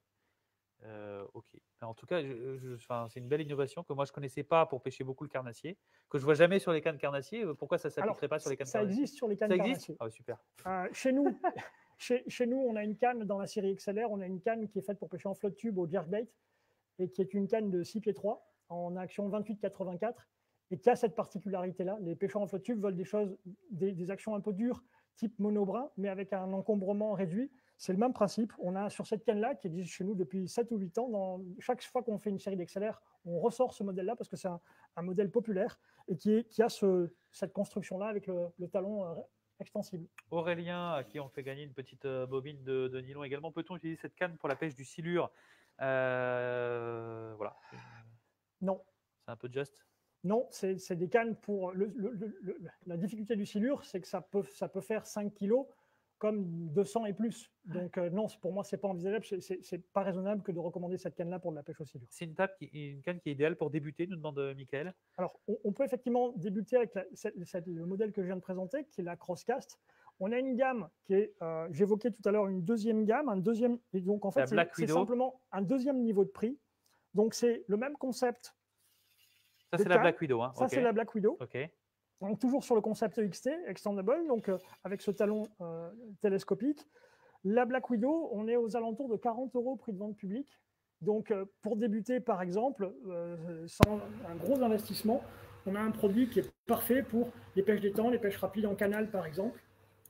Ok. En tout cas, c'est une belle innovation que moi je ne connaissais pas pour pêcher beaucoup le carnassier, que je ne vois jamais sur les cannes carnassier. Pourquoi ça ne s'appliquerait pas sur les cannes carnassier? Ça existe sur les cannes carnassier. Ah, super. Chez nous, chez nous, on a une canne dans la série XLR, on a une canne qui est faite pour pêcher en flotte tube au jerkbait et qui est une canne de 6 pieds 3 en action 28-84 et qui a cette particularité-là. Les pêcheurs en flotte tube veulent des actions un peu dures, type monobrin, mais avec un encombrement réduit. C'est le même principe. On a sur cette canne-là, qui existe chez nous depuis 7 ou 8 ans, chaque fois qu'on fait une série d'XLR, on ressort ce modèle-là parce que c'est un modèle populaire et qui a cette construction-là avec le talon extensible. Aurélien, à qui on fait gagner une petite bobine de nylon également. Peut-on utiliser cette canne pour la pêche du silure? Voilà. Non. C'est un peu juste. Non, c'est des cannes pour... la difficulté du silure, c'est que ça peut faire 5 kilos comme 200 et plus. Donc non, pour moi, ce n'est pas envisageable. C'est pas raisonnable que de recommander cette canne-là pour de la pêche au silure. C'est une canne qui est idéale pour débuter, nous demande Michael. Alors, on peut effectivement débuter avec le modèle que je viens de présenter, qui est la Crosscast. On a une gamme qui est, j'évoquais tout à l'heure, une deuxième gamme, et donc en fait, c'est simplement un deuxième niveau de prix. Donc c'est le même concept. Ça, c'est la Black Widow. Hein. Ça, c'est la Black Widow. Ok. Donc, toujours sur le concept XT, Extendable, donc avec ce talon télescopique. La Black Widow, on est aux alentours de 40 € prix de vente public. Donc, pour débuter, par exemple, sans un gros investissement, on a un produit qui est parfait pour les pêches d'étang, les pêches rapides en canal, par exemple,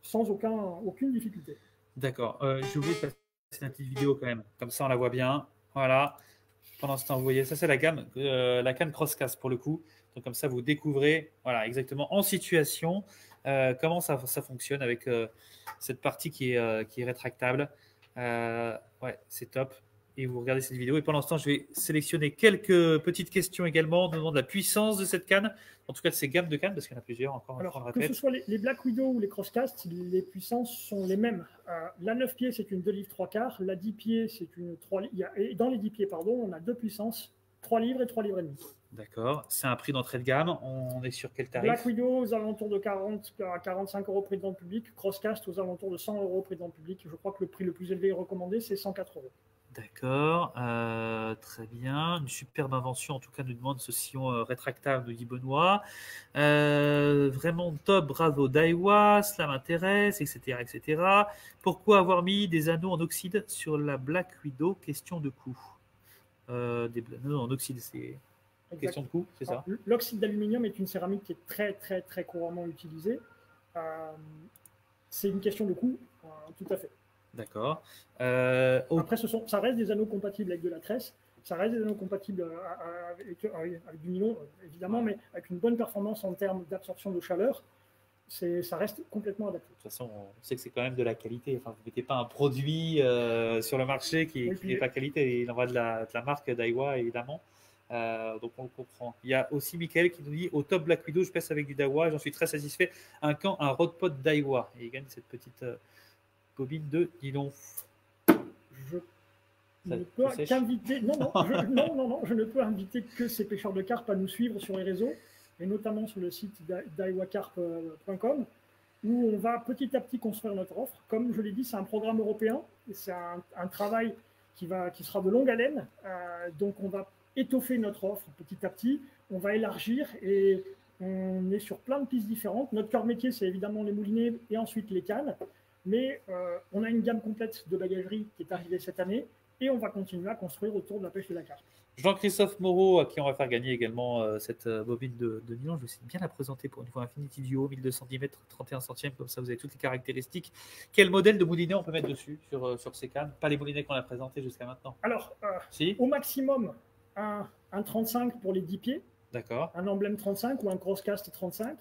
sans aucune difficulté. D'accord. J'ai oublié de passer une petite vidéo quand même. Comme ça, on la voit bien. Voilà. Pendant ce temps, vous voyez, ça, c'est la gamme, la canne Crosscast pour le coup. Donc, comme ça, vous découvrez voilà, exactement en situation comment ça fonctionne avec cette partie qui est rétractable. Ouais, c'est top. Et vous regardez cette vidéo. Et pendant ce temps, je vais sélectionner quelques petites questions également. On nous demande la puissance de cette canne. En tout cas, de ces gammes de cannes, parce qu'il y en a plusieurs encore. Alors, que ce soit les Black Widow ou les Crosscast, les puissances sont les mêmes. La 9 pieds, c'est une 2 livres 3/4. La 10 pieds, c'est une 3 livres. Et dans les 10 pieds, pardon, on a deux puissances, 3 livres et 3 livres et demi. D'accord. C'est un prix d'entrée de gamme. On est sur quel tarif? Black Widow aux alentours de 40 à 45 € prix de vente public. Crosscast aux alentours de 100 € prix de vente public. Je crois que le prix le plus élevé recommandé, c'est 104 €. D'accord, très bien. Une superbe invention, en tout cas, nous demande ce sillon rétractable de Guy Benoît. Vraiment top, bravo Daiwa, cela m'intéresse, etc., etc. Pourquoi avoir mis des anneaux en oxyde sur la Black Widow? Question de coût. Des anneaux en oxyde, c'est question de coût, c'est ça? L'oxyde d'aluminium est une céramique qui est très, très, très couramment utilisée. C'est une question de coût, tout à fait. D'accord. Après, ça reste des anneaux compatibles avec de la tresse, ça reste des anneaux compatibles avec du nylon, évidemment, mais avec une bonne performance en termes d'absorption de chaleur, ça reste complètement adapté. De toute façon, on sait que c'est quand même de la qualité. Enfin, vous ne mettez pas un produit sur le marché qui n'est pas qualité. Il en va de la marque Daiwa, évidemment. Donc on le comprend. Il y a aussi Michael qui nous dit au top Black Widow, je pêche avec du Daiwa, j'en suis très satisfait. Un rodpot Daiwa. Et il gagne cette petite bobine de nylon. Je ne peux qu'inviter. Non, je ne peux inviter que ces pêcheurs de carpe à nous suivre sur les réseaux et notamment sur le site daiwacarp.com où on va petit à petit construire notre offre. Comme je l'ai dit, c'est un programme européen et c'est un travail qui sera de longue haleine. Donc, on va étoffer notre offre petit à petit, on va élargir et on est sur plein de pistes différentes. Notre cœur métier, c'est évidemment les moulinets et ensuite les cannes, mais on a une gamme complète de bagagerie qui est arrivée cette année et on va continuer à construire autour de la pêche de la carpe. Jean-Christophe Moreau, à qui on va faire gagner également cette bobine de nylon. Je vais essayer de bien la présenter pour une fois. Infinity Duo, 1200 mm, 31 centièmes, comme ça vous avez toutes les caractéristiques. Quel modèle de moulinet on peut mettre dessus sur ces cannes? Pas les moulinets qu'on a présentés jusqu'à maintenant. Alors, si. Au maximum, un 35 pour les 10 pieds. D'accord. Un emblème 35 ou un crosscast 35.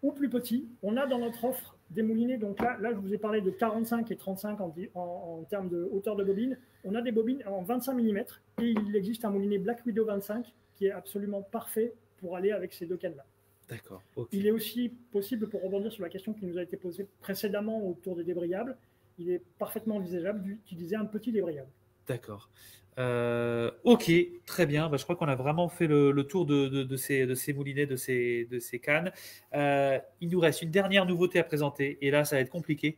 Ou plus petit. On a dans notre offre des moulinets, donc là je vous ai parlé de 45 et 35 en termes de hauteur de bobine. On a des bobines en 25 mm et il existe un moulinet Black Widow 25 qui est absolument parfait pour aller avec ces deux cannes-là. D'accord. Okay. Il est aussi possible, pour rebondir sur la question qui nous a été posée précédemment autour des débrayables, il est parfaitement envisageable d'utiliser un petit débrayable. D'accord. Ok, très bien. Je crois qu'on a vraiment fait le tour de ces moulinets, de ces cannes. Il nous reste une dernière nouveauté à présenter. Et là, ça va être compliqué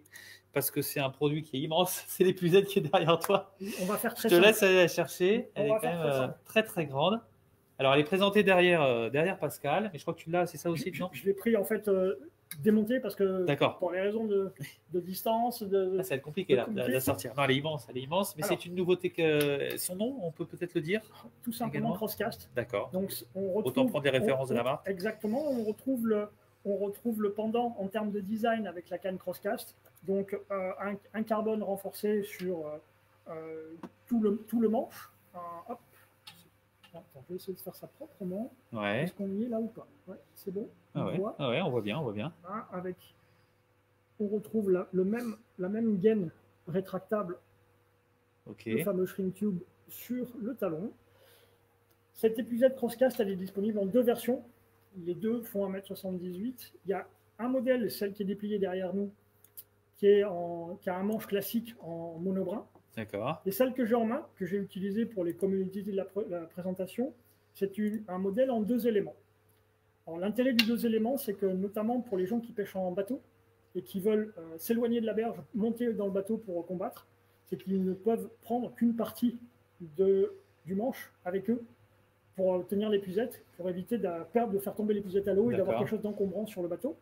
parce que c'est un produit qui est immense. C'est l'épuisette qui est derrière toi. On va faire très Je te laisse aller la chercher. Elle est quand même très très grande. Alors, elle est présentée derrière Pascal. Mais je crois que tu l'as, c'est ça aussi, non? Je l'ai pris en fait démonté parce que pour les raisons de distance. Ça va être compliqué là, de la sortir. Non, elle est immense. Mais c'est une nouveauté. Son nom, on peut peut-être le dire? Tout simplement Crosscast. D'accord. Donc, autant prendre des références de la marque. Exactement. On retrouve le pendant en termes de design avec la canne Crosscast. Donc, un carbone renforcé sur tout le manche. Hop. Attends, je vais essayer de faire ça proprement. Ouais. Est-ce qu'on y est là ou pas? Ouais, c'est bon. Ouais, on voit bien. On retrouve la même gaine rétractable, le fameux shrink tube sur le talon. Cette épuisette Crosscast, elle est disponible en deux versions. Les deux font 1m78. Il y a un modèle, celle qui est dépliée derrière nous, qui a un manche classique en monobrin. D'accord. Et celle que j'ai en main, que j'ai utilisée pour les communautés de la présentation, c'est un modèle en 2 éléments. Alors, l'intérêt du 2 éléments, c'est que notamment pour les gens qui pêchent en bateau et qui veulent s'éloigner de la berge, monter dans le bateau pour combattre, c'est qu'ils ne peuvent prendre qu'une partie du manche avec eux pour tenir l'épuisette, pour éviter de faire tomber l'épuisette à l'eau et d'avoir quelque chose d'encombrant sur le bateau.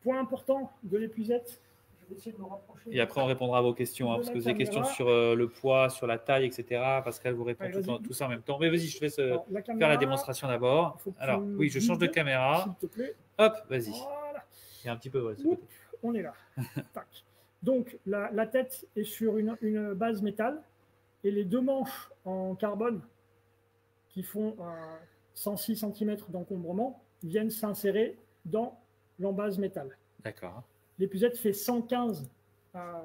Point important de l'épuisette, je vais essayer de me rapprocher. Et après, on répondra à vos questions, parce que vous avez des questions sur le poids, sur la taille, etc. Pascal vous répond tout ça en même temps. Mais vas-y, je te laisse faire la démonstration d'abord. Alors, oui, je change de caméra. S'il te plaît. Hop, vas-y. Voilà. Il y a un petit peu. On est là. Tac. Donc, la tête est sur une base métal et les deux manches en carbone qui font 106 cm d'encombrement viennent s'insérer dans l'embase métal. D'accord. L'épuisette fait 115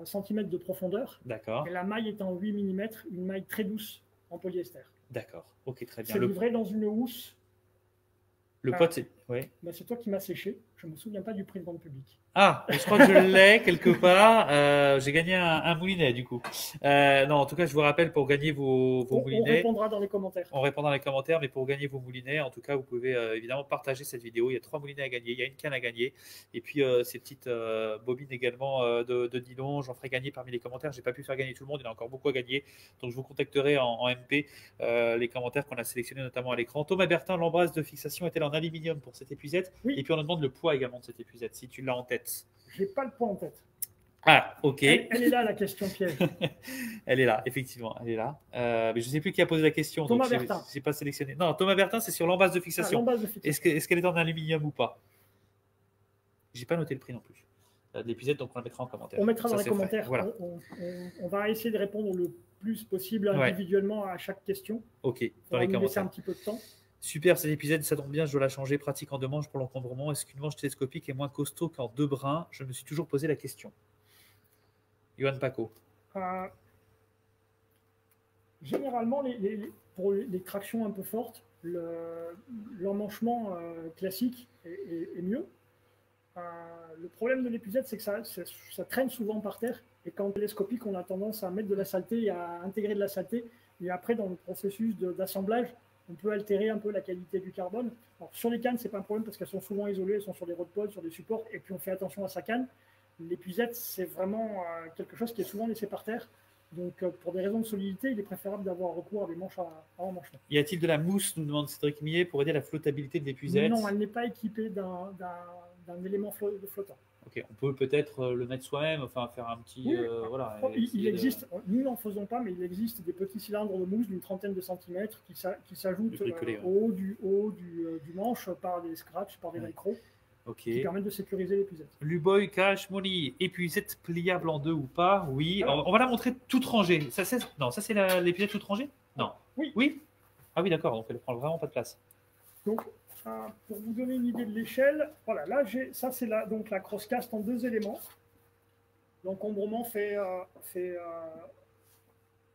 cm de profondeur. D'accord. Et la maille est en 8 mm, une maille très douce en polyester. D'accord. Ok, très bien. C'est livré dans une housse. Le pot, c'est... Oui. C'est toi qui m'as séché. Je ne me souviens pas du prix de vente publique. Ah, je crois que je l'ai quelque part. J'ai gagné un moulinet du coup. Non, en tout cas, je vous rappelle pour gagner vos moulinets. On répondra dans les commentaires. On répondra dans les commentaires, mais pour gagner vos moulinets, en tout cas, vous pouvez évidemment partager cette vidéo. Il y a 3 moulinets à gagner, il y a une canne à gagner, et puis ces petites bobines également de nylon. J'en ferai gagner parmi les commentaires. J'ai pas pu faire gagner tout le monde, il y en a encore beaucoup à gagner. Donc je vous contacterai en MP les commentaires qu'on a sélectionnés notamment à l'écran. Thomas Bertin, l'embrasse de fixation est-elle en aluminium pour cette épuisette? Oui. Et puis on nous demande le poids également de cette épuisette, si tu l'as en tête. J'ai pas le poids en tête. Ah, ok. Elle est là, la question piège. Elle est là, effectivement, elle est là. Mais je ne sais plus qui a posé la question. Thomas Bertin. Je n'ai pas sélectionné. Non, Thomas Bertin, c'est sur l'embase de fixation. L'embase de fixation. Est-ce qu'elle est en aluminium ou pas? Je n'ai pas noté le prix non plus. L'épuisette, donc on la mettra en commentaire. On mettra dans les commentaires. Voilà. On va essayer de répondre le plus possible individuellement à chaque question. Ok, dans les commentaires. Laisser un petit peu de temps. Super, cette épuisette, ça tombe bien, je dois la changer. Pratique en 2 manches pour l'encombrement. Est-ce qu'une manche télescopique est moins costaud qu'en 2 brins? Je me suis toujours posé la question. Johan Paco. Généralement, pour les tractions un peu fortes, l'emmanchement classique est mieux. Le problème de l'épuisette, c'est que ça traîne souvent par terre. Et quand télescopique, on a tendance à mettre de la saleté et à intégrer de la saleté. Et après, dans le processus d'assemblage, on peut altérer un peu la qualité du carbone. Alors, sur les cannes, ce n'est pas un problème parce qu'elles sont souvent isolées, elles sont sur des roadpods, sur des supports, et puis on fait attention à sa canne. L'épuisette, c'est vraiment quelque chose qui est souvent laissé par terre. Donc, pour des raisons de solidité, il est préférable d'avoir recours à des manches à emmanchement. Y a-t-il de la mousse, nous demande Cédric Millet, pour aider à la flottabilité de l'épuisette? Non, elle n'est pas équipée d'un élément flottant. Ok, on peut peut-être le mettre soi-même, enfin faire un petit... Oui, voilà, il existe, nous n'en faisons pas, mais il existe des petits cylindres de mousse d'une trentaine de centimètres qui s'ajoutent au haut du manche par des scratchs, par des velcro, qui permettent de sécuriser l'épuisette. Luboy, Cash, Molly, épuisette pliable en deux ou pas? Oui. Alors, on va la montrer toute rangée. Ça, c'est l'épuisette toute rangée? Non. Oui. Oui. Ah oui, d'accord, donc elle prend vraiment pas de place. Donc, pour vous donner une idée de l'échelle, voilà, là, ça c'est donc la crosscast en 2 éléments. L'encombrement fait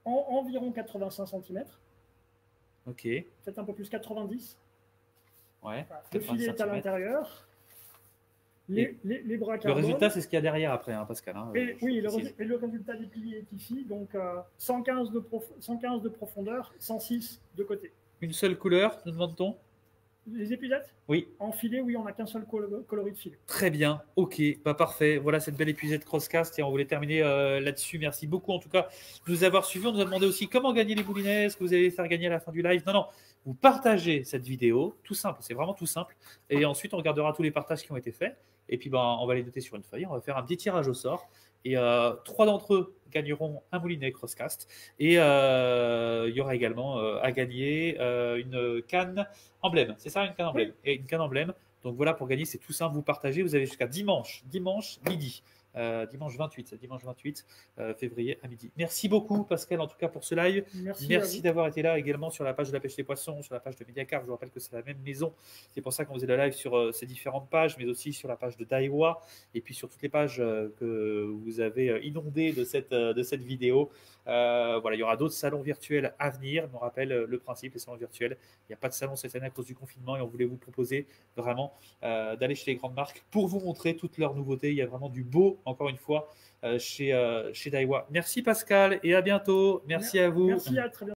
environ 85 cm. Ok. Peut-être un peu plus, 90. Ouais. Voilà. Le filet est à l'intérieur. Les bras carbone. Le résultat, c'est ce qu'il y a derrière après, hein, Pascal. Hein, oui, le résultat des piliers est ici. Donc, 115 de profondeur, 106 de côté. Une seule couleur, nous demande-t-on? Les épuisettes? Oui. En filet, oui, on n'a qu'un seul coloris de filet. Très bien, ok, bah parfait. Voilà cette belle épuisette Crosscast et on voulait terminer là-dessus. Merci beaucoup en tout cas de nous avoir suivis. On nous a demandé aussi comment gagner les moulinets, est-ce que vous allez faire gagner à la fin du live? Non, vous partagez cette vidéo, tout simple, c'est vraiment tout simple. Et ensuite, on regardera tous les partages qui ont été faits. Et puis, on va les noter sur une feuille. On va faire un petit tirage au sort. Et 3 d'entre eux gagneront un moulinet Crosscast. Et il y aura également à gagner une canne emblème. C'est ça, une canne emblème? Et une canne emblème. Donc voilà, pour gagner, c'est tout simple. Vous partagez. Vous avez jusqu'à dimanche midi. Dimanche 28 février à midi. Merci beaucoup Pascal en tout cas pour ce live. Merci d'avoir été là également sur la page de la pêche des poissons, sur la page de Mediacar. Je vous rappelle que c'est la même maison. C'est pour ça qu'on faisait le live sur ces différentes pages, mais aussi sur la page de Daiwa et puis sur toutes les pages que vous avez inondées de cette vidéo. Voilà, il y aura d'autres salons virtuels à venir. On rappelle le principe, les salons virtuels. Il n'y a pas de salon cette année à cause du confinement et on voulait vous proposer vraiment d'aller chez les grandes marques pour vous montrer toutes leurs nouveautés. Il y a vraiment du beau, encore une fois, chez Daiwa. Merci Pascal et à bientôt. Merci à vous. Merci, à très bientôt.